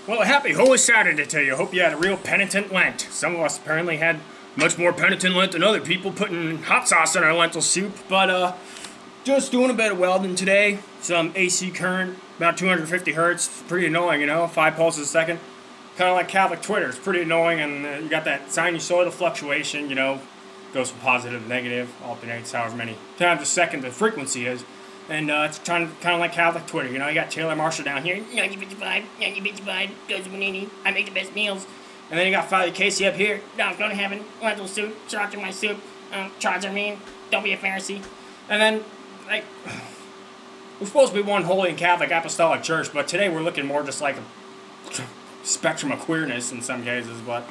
Well, happy Holy Saturday to you. Hope you had a real penitent Lent. Some of us apparently had much more penitent Lent than other people, putting hot sauce in our lentil soup. But just doing a bit of welding today. Some AC current, about 250 hertz. Pretty annoying, 5 pulses a second. Kind of like Catholic Twitter. It's pretty annoying, and you got that sinusoidal fluctuation, goes from positive to negative, alternates however many times a second the frequency is. And it's kind of like Catholic Twitter, you got Taylor Marshall down here, 9055, goes to Manini, I make the best meals. And then you got Father Casey up here, no, go to heaven, lentil soup, sriracha in my soup, charge are mean, don't be a Pharisee. And then, we're supposed to be one holy and Catholic apostolic church, but today we're looking more just like a spectrum of queerness in some cases, but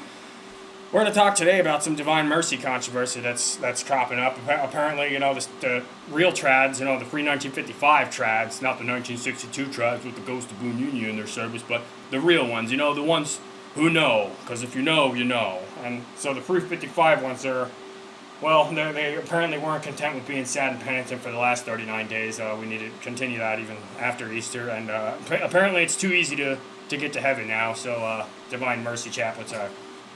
we're going to talk today about some divine mercy controversy that's cropping up. Apparently, the real trads, the pre-1955 trads, not the 1962 trads with the Ghost of Bununi in their service, but the real ones, the ones who know, because if you know, you know. And so the pre-55 ones they apparently weren't content with being sad and penitent for the last 39 days. We need to continue that even after Easter, and apparently it's too easy to get to heaven now, so divine mercy chaplets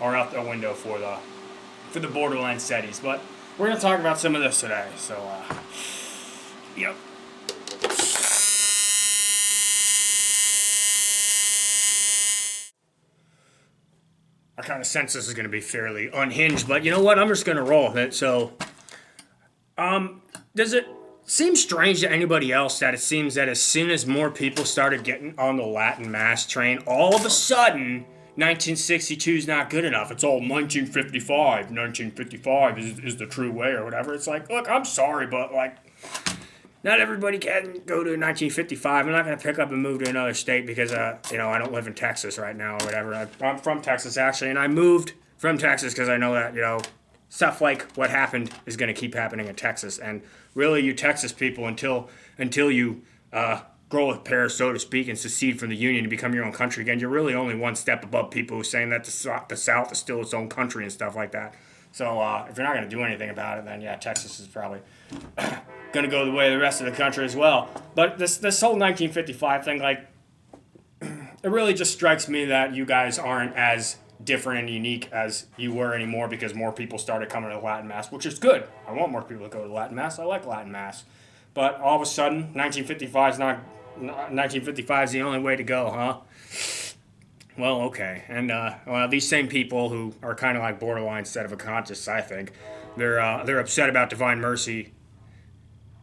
are out the window for the borderline Sedes. But we're going to talk about some of this today. So, yep. I kind of sense this is going to be fairly unhinged, but you know what? I'm just going to roll with it. So, does it seem strange to anybody else that it seems that as soon as more people started getting on the Latin Mass train, all of a sudden 1962 is not good enough. It's all 1955. 1955 is the true way or whatever. It's like, look, I'm sorry, but not everybody can go to 1955. I'm not going to pick up and move to another state because, I don't live in Texas right now or whatever. I'm from Texas, actually, and I moved from Texas because I know that, stuff like what happened is going to keep happening in Texas. And really, you Texas people, until you grow a pair, so to speak, and secede from the Union and become your own country again, you're really only one step above people who are saying that the South is still its own country and stuff like that. So if you're not going to do anything about it, then yeah, Texas is probably going to go the way of the rest of the country as well. But this whole 1955 thing, it really just strikes me that you guys aren't as different and unique as you were anymore because more people started coming to Latin Mass, which is good. I want more people to go to Latin Mass. I like Latin Mass. But all of a sudden, 1955 is the only way to go, huh? Well, okay. And these same people who are kind of like borderline set of a conscience, I think, they're upset about divine mercy.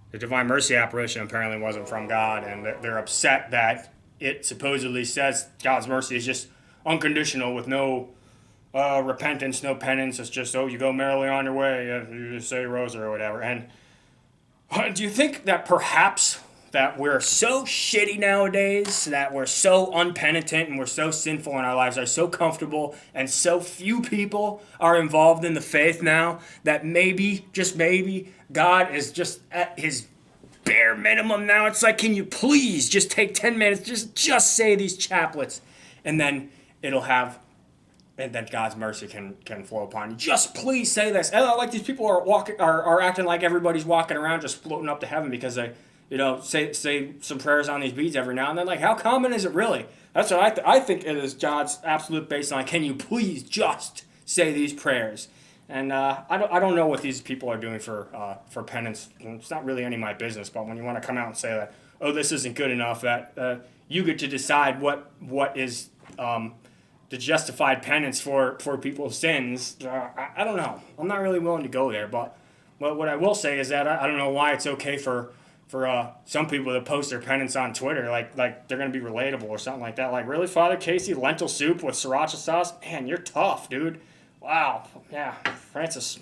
The divine mercy apparition apparently wasn't from God, and they're upset that it supposedly says God's mercy is just unconditional with no repentance, no penance. It's just, you go merrily on your way, you just say a rosary or whatever. And do you think that perhaps that we're so shitty nowadays, that we're so unpenitent and we're so sinful in our lives, are so comfortable, and so few people are involved in the faith now, that maybe, just maybe, God is just at his bare minimum now? It's like, can you please just take 10 minutes, just say these chaplets, and then and then God's mercy can flow upon you. Just please say this. And these people are acting like everybody's walking around just floating up to heaven because they, say some prayers on these beads every now and then. How common is it really? That's what I think it is God's absolute baseline. Can you please just say these prayers? And I don't know what these people are doing for penance. It's not really any of my business. But when you want to come out and say that, this isn't good enough, that you get to decide what is the justified penance for people's sins, I don't know. I'm not really willing to go there, but what I will say is that I don't know why it's okay for some people to post their penance on Twitter, like they're going to be relatable or something like that. Really, Father Casey, lentil soup with sriracha sauce? Man, you're tough, dude. Wow. Yeah, Francis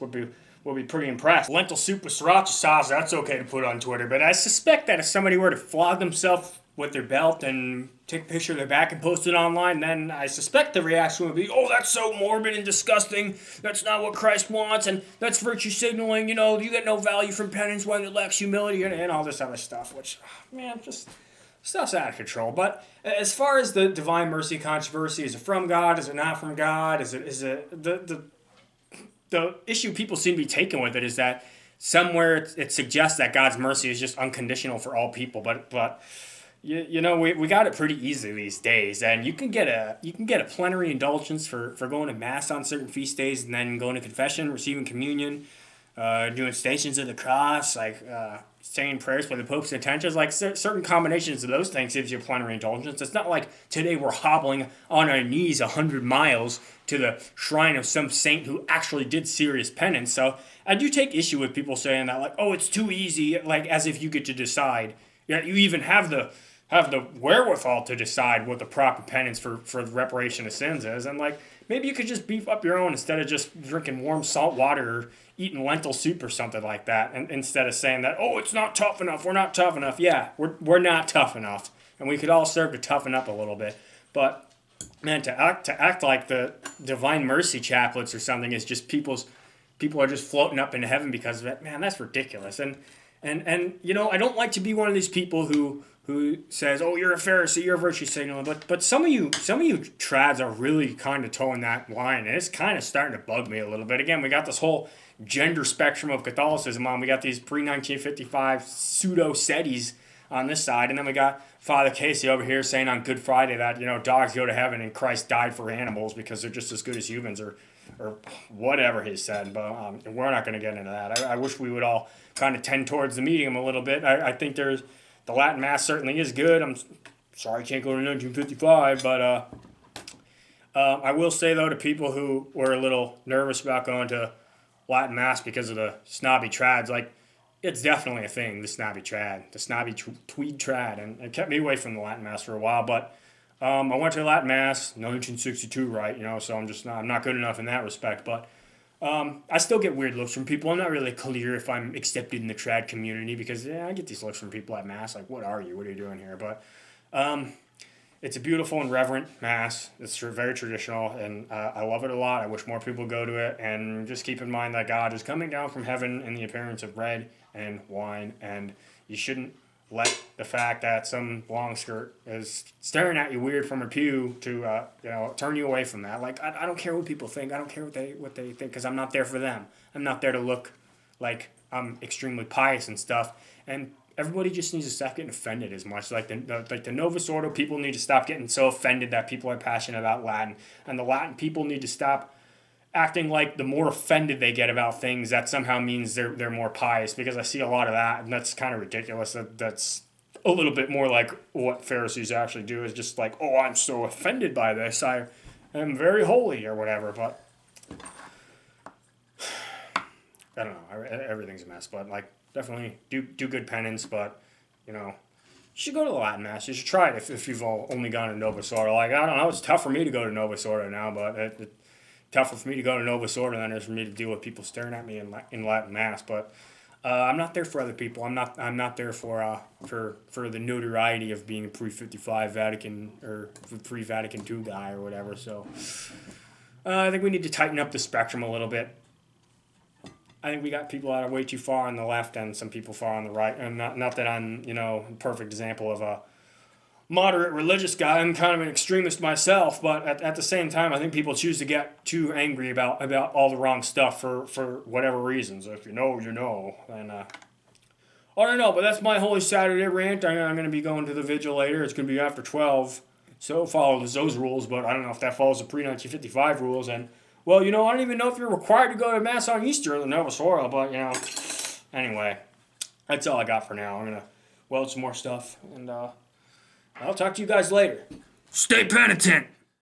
would be pretty impressed. Lentil soup with sriracha sauce, that's okay to put on Twitter, but I suspect that if somebody were to flog themselves with their belt and take a picture of their back and post it online, then I suspect the reaction would be, that's so morbid and disgusting. That's not what Christ wants, and that's virtue signaling. You get no value from penance when it lacks humility and all this other stuff, which, just stuff's out of control. But as far as the divine mercy controversy, is it from God? Is it not from God? Is it the issue people seem to be taking with it is that somewhere it suggests that God's mercy is just unconditional for all people, but you know, we got it pretty easy these days, and you can get a plenary indulgence for going to mass on certain feast days, and then going to confession, receiving communion, doing Stations of the Cross, like saying prayers for the Pope's intentions. Like certain combinations of those things gives you a plenary indulgence. It's not like today we're hobbling on our knees 100 miles to the shrine of some saint who actually did serious penance. So I do take issue with people saying that, like, oh, it's too easy, like as if you get to decide. Yeah, you even have the wherewithal to decide what the proper penance for the reparation of sins is. And like maybe you could just beef up your own instead of just drinking warm salt water or eating lentil soup or something like that. And instead of saying that, oh, it's not tough enough, we're not tough enough. Yeah, we're not tough enough. And we could all serve to toughen up a little bit. But man, to act like the Divine Mercy chaplets or something is just people are just floating up into heaven because of it. Man, that's ridiculous. And you know, I don't like to be one of these people who says, "Oh, you're a Pharisee, you're a virtue signaler." But some of you trads are really kind of towing that line, and it's kind of starting to bug me a little bit. Again, we got this whole gender spectrum of Catholicism on. We got these pre-1955 pseudo Sedes on this side, and then we got Father Casey over here saying on Good Friday that, you know, dogs go to heaven and Christ died for animals because they're just as good as humans, or whatever he said. But we're not going to get into that. I wish we would all kind of tend towards the medium a little bit. I think the Latin Mass certainly is good. I'm sorry I can't go to 1955, but I will say, though, to people who were a little nervous about going to Latin Mass because of the snobby trads, like, it's definitely a thing, the snobby trad, the snobby tweed trad, and it kept me away from the Latin Mass for a while, but I went to Latin Mass, 1962, right, you know, so I'm not good enough in that respect, but I still get weird looks from people. I'm not really clear if I'm accepted in the trad community because I get these looks from people at Mass, like, what are you? What are you doing here? But it's a beautiful and reverent Mass. It's very traditional, and I love it a lot. I wish more people go to it, and just keep in mind that God is coming down from heaven in the appearance of bread and wine, and you shouldn't let the fact that some long skirt is staring at you weird from a pew to turn you away from that. Like, I don't care what people think. I don't care what they think, because I'm not there for them. I'm not there to look like I'm extremely pious and stuff. And everybody just needs to stop getting offended as much. Like the Novus Ordo people need to stop getting so offended that people are passionate about Latin, and the Latin people need to stop acting like the more offended they get about things, that somehow means they're more pious, because I see a lot of that, and that's kind of ridiculous. That's a little bit more like what Pharisees actually do, is just like, oh, I'm so offended by this, I am very holy or whatever. But I don't know, everything's a mess. But like, definitely do good penance, but you know, you should go to the Latin Mass. You should try it if you've only gone to Novus Ordo. Like, I don't know, it's tough for me to go to Novus Ordo now, but it tougher for me to go to Novus Ordo than it is for me to deal with people staring at me in Latin Mass. But I'm not there for other people. I'm not there for the notoriety of being a pre-55 Vatican or pre-Vatican II guy or whatever. So I think we need to tighten up the spectrum a little bit. I think we got people that are way too far on the left and some people far on the right. And not that I'm, you know, a perfect example of a moderate religious guy. I'm kind of an extremist myself, but at the same time, I think people choose to get too angry about all the wrong stuff for whatever reasons. If you know, you know. And I don't know, but that's my Holy Saturday rant. I'm going to be going to the vigil later. It's going to be after 12, so follow those rules, but I don't know if that follows the pre-1955 rules. And, well, you know, I don't even know if you're required to go to Mass on Easter in the Novus Ordo, but, you know, anyway, that's all I got for now. I'm going to weld some more stuff, and I'll talk to you guys later. Stay penitent!